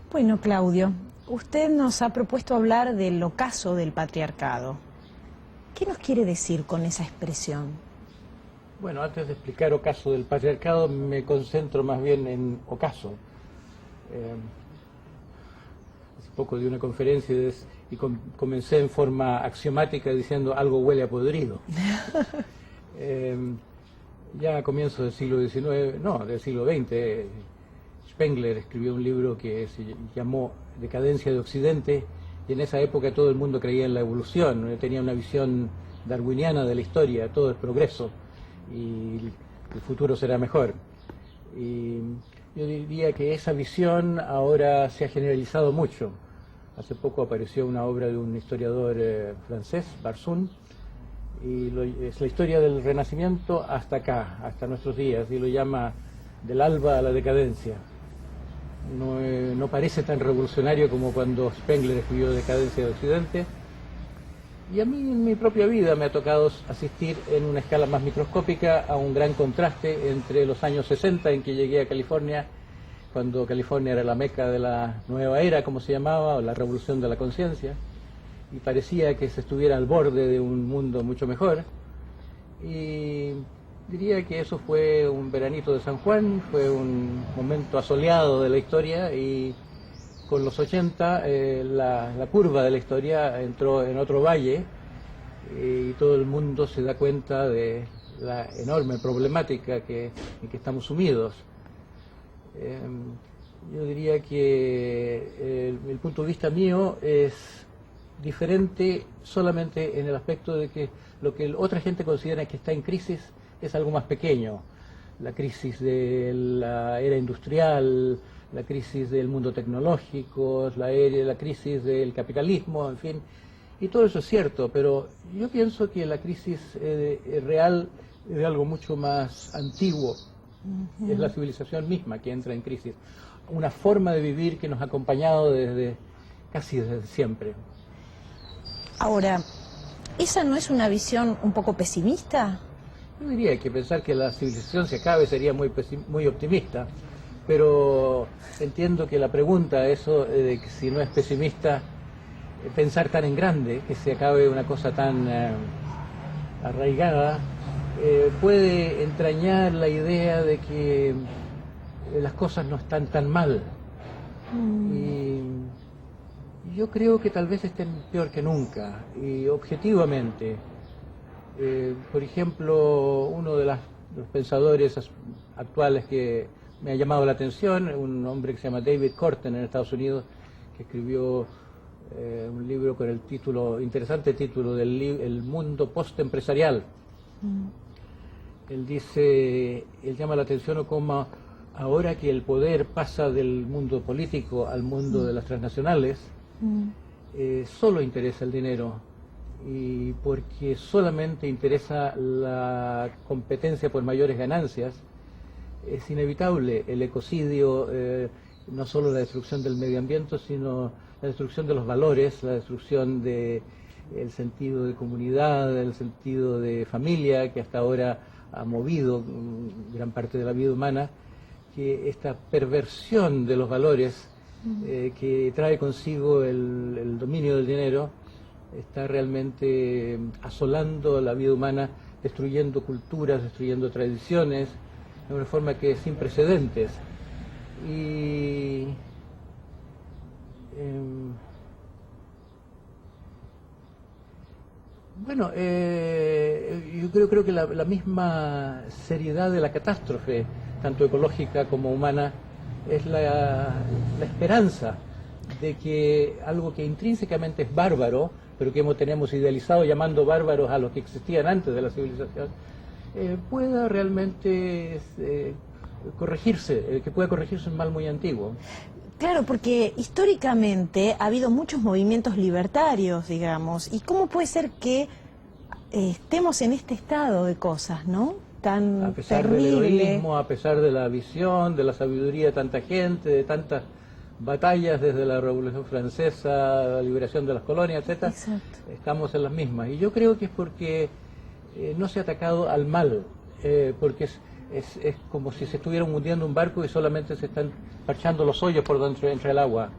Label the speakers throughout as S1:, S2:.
S1: Bueno, Claudio, usted nos ha propuesto hablar del ocaso del patriarcado. ¿Qué nos quiere decir con esa expresión?
S2: Bueno, antes de explicar ocaso del patriarcado, me concentro más bien en ocaso. Hace poco di una conferencia comencé en forma axiomática diciendo algo huele a podrido. Ya a comienzos del siglo XIX, no, del siglo XX, Spengler escribió un libro que se llamó Decadencia de Occidente, y en esa época todo el mundo creía en la evolución, tenía una visión darwiniana de la historia, todo es progreso y el futuro será mejor. Y yo diría que esa visión ahora se ha generalizado mucho. Hace poco apareció una obra de un historiador francés, Barsoun, y es la historia del Renacimiento hasta acá, hasta nuestros días, y lo llama del alba a la decadencia. No parece tan revolucionario como cuando Spengler escribió Decadencia de Occidente. Y a mí en mi propia vida me ha tocado asistir en una escala más microscópica a un gran contraste entre los años 60 en que llegué a California, cuando California era la meca de la nueva era, como se llamaba, o la revolución de la conciencia, y parecía que se estuviera al borde de un mundo mucho mejor. Y diría que eso fue un veranito de San Juan, fue un momento asoleado de la historia, y con los 80 la curva de la historia entró en otro valle y todo el mundo se da cuenta de la enorme problemática en que estamos sumidos. Yo diría que el punto de vista mío es diferente solamente en el aspecto de que lo que otra gente considera que está en crisis es algo más pequeño. La crisis de la era industrial, la crisis del mundo tecnológico, la crisis del capitalismo, en fin. Y todo eso es cierto, pero yo pienso que la crisis real es de algo mucho más antiguo. Es la civilización misma que entra en crisis. Una forma de vivir que nos ha acompañado casi desde siempre.
S1: Ahora, ¿esa no es una visión un poco pesimista?
S2: Yo diría que pensar que la civilización se acabe sería muy optimista, pero entiendo que la pregunta, eso de que si no es pesimista, pensar tan en grande, que se acabe una cosa tan arraigada, puede entrañar la idea de que las cosas no están tan mal. Y yo creo que tal vez estén peor que nunca, y objetivamente. Por ejemplo, uno de los pensadores actuales que me ha llamado la atención, un hombre que se llama David Korten en Estados Unidos, que escribió un libro con el interesante título del El mundo postempresarial. Él llama la atención como ahora que el poder pasa del mundo político al mundo de las transnacionales, solo interesa el dinero, y porque solamente interesa la competencia por mayores ganancias, es inevitable el ecocidio, no solo la destrucción del medio ambiente, sino la destrucción de los valores, la destrucción del sentido de comunidad, el sentido de familia, que hasta ahora ha movido gran parte de la vida humana, que esta perversión de los valores que trae consigo el dominio del dinero está realmente asolando la vida humana, destruyendo culturas, destruyendo tradiciones, de una forma que es sin precedentes. Y bueno, yo creo que la misma seriedad de la catástrofe, tanto ecológica como humana, es la esperanza de que algo que intrínsecamente es bárbaro, pero que tenemos idealizado llamando bárbaros a los que existían antes de la civilización, pueda realmente corregirse, que pueda corregirse un mal muy antiguo.
S1: Claro, porque históricamente ha habido muchos movimientos libertarios, digamos, y cómo puede ser que estemos en este estado de cosas, ¿no? Tan
S2: a pesar
S1: terrible.
S2: Del heroísmo, a pesar de la visión, de la sabiduría de tanta gente, de tantas batallas desde la Revolución Francesa, la liberación de las colonias, etc.
S1: Exacto.
S2: Estamos en las mismas. Y yo creo que es porque no se ha atacado al mal, porque es como si se estuviera hundiendo un barco y solamente se están parchando los hoyos por donde entra el agua.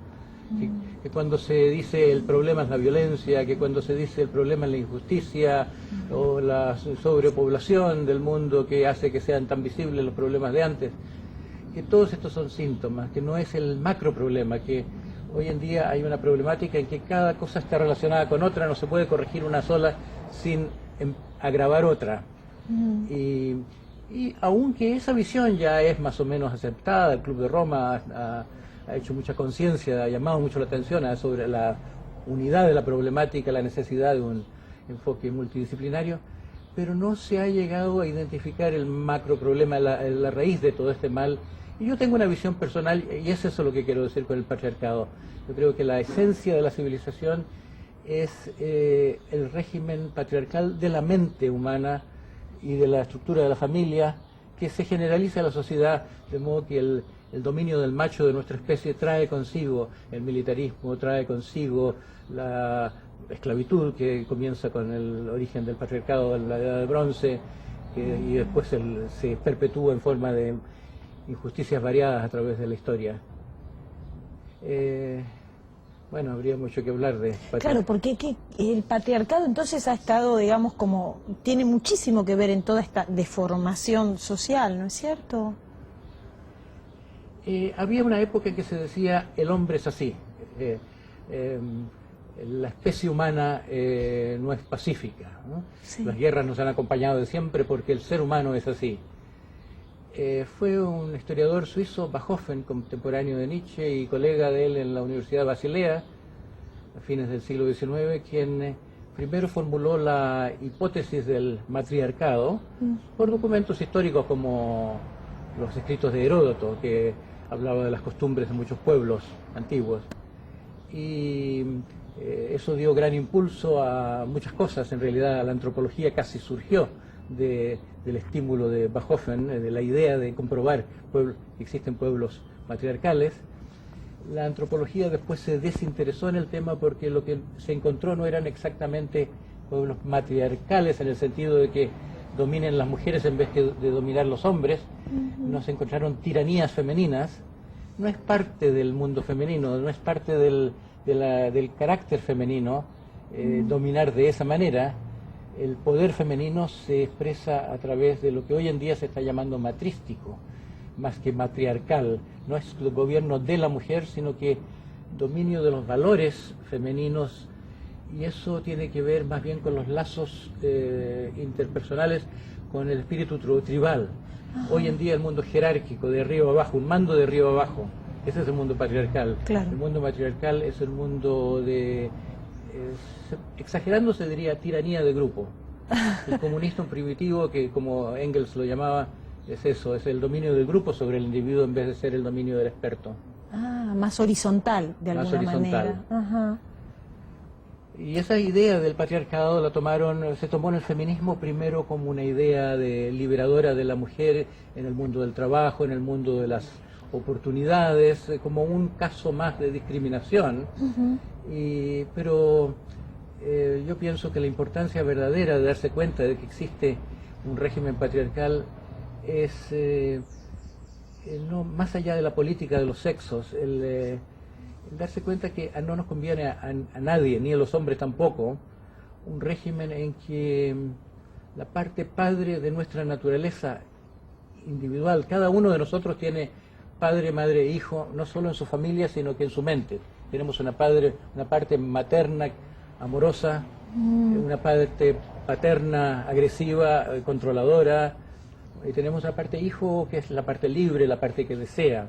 S2: Que cuando se dice el problema es la violencia, que cuando se dice el problema es la injusticia o la sobrepoblación del mundo que hace que sean tan visibles los problemas de antes, que todos estos son síntomas, que no es el macro problema, que hoy en día hay una problemática en que cada cosa está relacionada con otra, no se puede corregir una sola sin agravar otra. Y aunque esa visión ya es más o menos aceptada, el Club de Roma ha hecho mucha conciencia, ha llamado mucho la atención sobre la unidad de la problemática, la necesidad de un enfoque multidisciplinario, pero no se ha llegado a identificar el macro problema, la raíz de todo este mal. Y yo tengo una visión personal, y es eso lo que quiero decir con el patriarcado. Yo creo que la esencia de la civilización es el régimen patriarcal de la mente humana y de la estructura de la familia, que se generaliza a la sociedad, de modo que el dominio del macho de nuestra especie trae consigo el militarismo, trae consigo la esclavitud, que comienza con el origen del patriarcado en la Edad de Bronce, y después se perpetúa en forma de injusticias variadas a través de la historia. Bueno, habría mucho que hablar de patriarcado.
S1: Claro, porque el patriarcado entonces ha estado, digamos, tiene muchísimo que ver en toda esta deformación social, ¿no es cierto?
S2: Había una época en que se decía el hombre es así, la especie humana no es pacífica, ¿no? Sí. Las guerras nos han acompañado de siempre porque el ser humano es así. Fue un historiador suizo, Bachofen, contemporáneo de Nietzsche y colega de él en la Universidad de Basilea, a fines del siglo XIX, quien primero formuló la hipótesis del matriarcado por documentos históricos como los escritos de Heródoto, que hablaba de las costumbres de muchos pueblos antiguos. Y eso dio gran impulso a muchas cosas. En realidad la antropología casi surgió del estímulo de Bachofen, de la idea de comprobar que existen pueblos matriarcales. La antropología después se desinteresó en el tema porque lo que se encontró no eran exactamente pueblos matriarcales en el sentido de que dominen las mujeres en vez de dominar los hombres. No se encontraron tiranías femeninas. No es parte del mundo femenino, no es parte del carácter femenino dominar de esa manera. El poder femenino se expresa a través de lo que hoy en día se está llamando matrístico, más que matriarcal. No es el gobierno de la mujer, sino que dominio de los valores femeninos, y eso tiene que ver más bien con los lazos interpersonales, con el espíritu tribal. Hoy en día el mundo es jerárquico, de arriba abajo, un mando de arriba abajo. Ese es el mundo patriarcal. Claro. El mundo matriarcal es el mundo de... exagerando se diría tiranía de grupo. El comunismo primitivo, que como Engels lo llamaba, es eso, es el dominio del grupo sobre el individuo en vez de ser el dominio del experto.
S1: Más horizontal, de alguna manera. Ajá.
S2: Y esa idea del patriarcado se tomó en el feminismo primero como una idea liberadora de la mujer en el mundo del trabajo, en el mundo de las oportunidades, como un caso más de discriminación. Pero yo pienso que la importancia verdadera de darse cuenta de que existe un régimen patriarcal es no más allá de la política de los sexos, el darse cuenta que no nos conviene a nadie, ni a los hombres tampoco, un régimen en que la parte padre de nuestra naturaleza individual, cada uno de nosotros tiene padre, madre, hijo, no solo en su familia, sino que en su mente. Tenemos una parte materna, amorosa, una parte paterna, agresiva, controladora, y tenemos una parte hijo, que es la parte libre, la parte que desea.